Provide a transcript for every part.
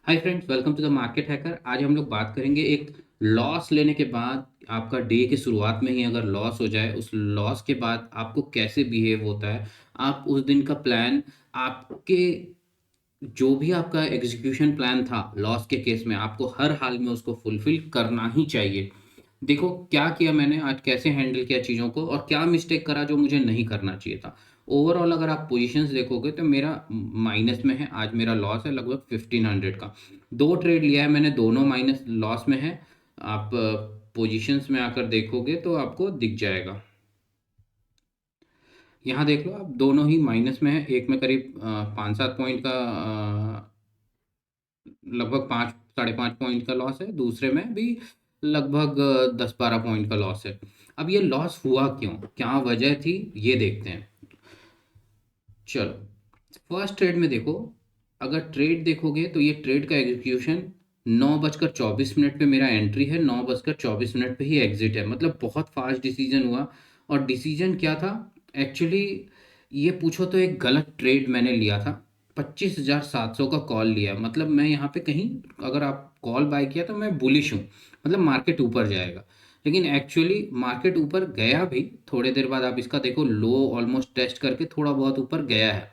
Hi friends, welcome to the market hacker. आज हम लोग बात करेंगे एक लॉस लेने के बाद आपका डे के शुरुआत में ही अगर लॉस हो जाए, उस लॉस के बाद आपको कैसे बिहेव होता है। आप उस दिन का प्लान, आपके जो भी आपका एग्जीक्यूशन प्लान था लॉस के केस में, आपको हर हाल में उसको फुलफिल करना ही चाहिए। देखो क्या किया मैंने आज, कैसे हैंडल किया चीज़ों को और क्या मिस्टेक करा जो मुझे नहीं करना चाहिए था। ओवरऑल अगर आप पोजीशंस देखोगे तो मेरा माइनस में है, आज मेरा लॉस है लगभग 1500 का। दो ट्रेड लिया है मैंने, दोनों माइनस लॉस में है। आप पोजीशंस में आकर देखोगे तो आपको दिख जाएगा। यहाँ देख लो आप, दोनों ही माइनस में है। एक में करीब 5-7 पॉइंट का, लगभग 5-5.5 पॉइंट का लॉस है। दूसरे में भी लगभग 10-12 पॉइंट का लॉस है। अब ये लॉस हुआ क्यों, क्या वजह थी, ये देखते हैं। चलो फर्स्ट ट्रेड में देखो। अगर ट्रेड देखोगे तो ये ट्रेड का एग्जीक्यूशन 9:24 पे मेरा एंट्री है, 9:24 पे ही एग्जिट है। मतलब बहुत फास्ट डिसीजन हुआ। और डिसीजन क्या था एक्चुअली, ये पूछो तो एक गलत ट्रेड मैंने लिया था। 25,700 का कॉल लिया। मतलब मैं यहाँ पे कहीं, अगर आप कॉल बाय किया तो मैं बुलिश हूँ, मतलब मार्केट ऊपर जाएगा। लेकिन एक्चुअली मार्केट ऊपर गया भी। थोड़ी देर बाद आप इसका देखो, लो ऑलमोस्ट टेस्ट करके थोड़ा बहुत ऊपर गया है।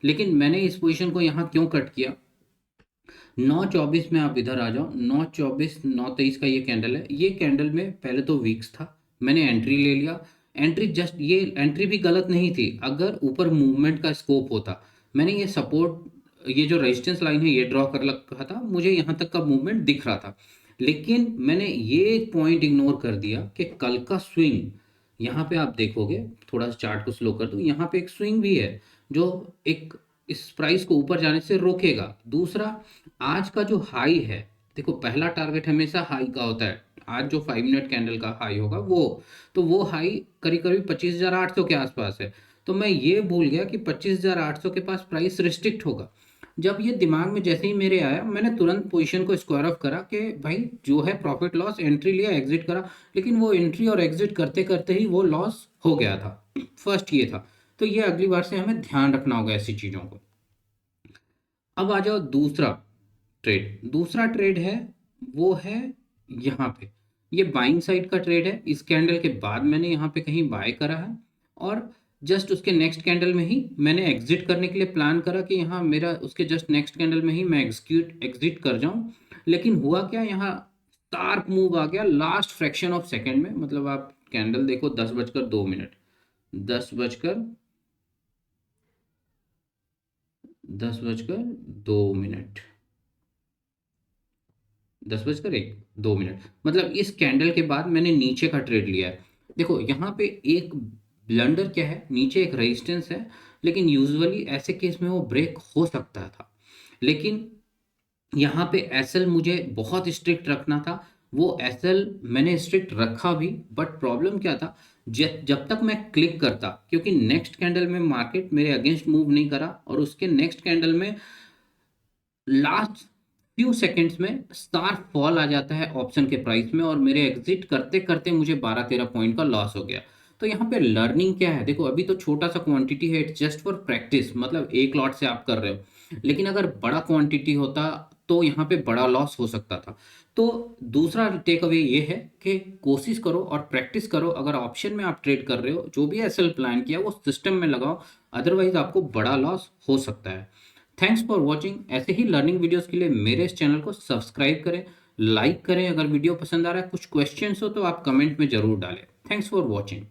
लेकिन मैंने इस पोजीशन को यहाँ क्यों कट किया। 9:24 में आप इधर आ जाओ, 9:24 9:23 का ये कैंडल है। ये कैंडल में पहले तो वीक्स था, मैंने एंट्री ले लिया। एंट्री जस्ट, ये एंट्री भी गलत नहीं थी अगर ऊपर मूवमेंट का स्कोप होता। मैंने ये सपोर्ट, ये जो रेजिस्टेंस लाइन है ये ड्रॉ कर रखा था, मुझे यहाँ तक का मूवमेंट दिख रहा था। लेकिन मैंने ये पॉइंट इग्नोर कर दिया कि कल का स्विंग, यहाँ पे आप देखोगे, थोड़ा सा चार्ट को स्लो कर दूं, यहाँ पे एक स्विंग भी है जो एक इस प्राइस को ऊपर जाने से रोकेगा। दूसरा, आज का जो हाई है, देखो पहला टारगेट हमेशा हाई का होता है। आज जो 5 मिनट कैंडल का हाई होगा वो, तो वो हाई करीब करीब 25,800 के आसपास है। तो मैं ये भूल गया कि 25,800 के पास प्राइस रिस्ट्रिक्ट होगा। जब ये दिमाग में जैसे ही मेरे आया, मैंने तुरंत पोजीशन को स्क्वायर ऑफ करा कि भाई जो है प्रॉफिट लॉस, एंट्री लिया एग्जिट करा। लेकिन वो एंट्री और एग्जिट करते करते ही वो लॉस हो गया था। फर्स्ट ये था। तो ये अगली बार से हमें ध्यान रखना होगा ऐसी चीज़ों को। अब आ जाओ दूसरा ट्रेड। दूसरा ट्रेड है, वो है यहाँ पे। ये बाइंग साइड का ट्रेड है। इस कैंडल के बाद मैंने यहाँ पे कहीं बाय करा है और जस्ट उसके नेक्स्ट कैंडल में ही मैंने एग्जिट करने के लिए प्लान करा कि यहाँ मेरा उसके जस्ट नेक्स्ट कैंडल में ही मैं एग्जिट कर जाऊं। लेकिन हुआ क्या, यहाँ शार्प मूव आ गया लास्ट फ्रैक्शन ऑफ सेकेंड में। मतलब आप कैंडल देखो, 10:02, 10 बजकर 10:02, 10:01-2, मतलब इस कैंडल के बाद मैंने नीचे का ट्रेड लिया है। देखो यहाँ पे एक ब्लंडर क्या है, नीचे एक रेजिस्टेंस है। लेकिन यूजुअली ऐसे केस में वो ब्रेक हो सकता था। लेकिन यहाँ पे एसएल मुझे बहुत स्ट्रिक्ट रखना था। वो एसएल मैंने स्ट्रिक्ट रखा भी, बट प्रॉब्लम क्या था, जब तक मैं क्लिक करता, क्योंकि नेक्स्ट कैंडल में मार्केट मेरे अगेंस्ट मूव नहीं करा और उसके नेक्स्ट कैंडल में लास्ट फ्यू सेकंड्स में शार्प फॉल आ जाता है ऑप्शन के प्राइस में, और मेरे एग्जिट करते करते मुझे 12-13 पॉइंट का लॉस हो गया। तो यहाँ पे लर्निंग क्या है, देखो अभी तो छोटा सा क्वांटिटी है, इट्स जस्ट फॉर प्रैक्टिस, मतलब एक लॉट से आप कर रहे हो। लेकिन अगर बड़ा क्वांटिटी होता तो यहाँ पे बड़ा लॉस हो सकता था। तो दूसरा टेक अवे ये है कि कोशिश करो और प्रैक्टिस करो। अगर ऑप्शन में आप ट्रेड कर रहे हो, जो भी एसएल प्लान किया वो सिस्टम में लगाओ, अदरवाइज आपको बड़ा लॉस हो सकता है। Thanks for watching. ऐसे ही लर्निंग वीडियोस के लिए मेरे इस चैनल को सब्सक्राइब करें, लाइक करें। अगर वीडियो पसंद आ रहा है, कुछ क्वेश्चंस हो तो आप कमेंट में ज़रूर डालें। Thanks for watching.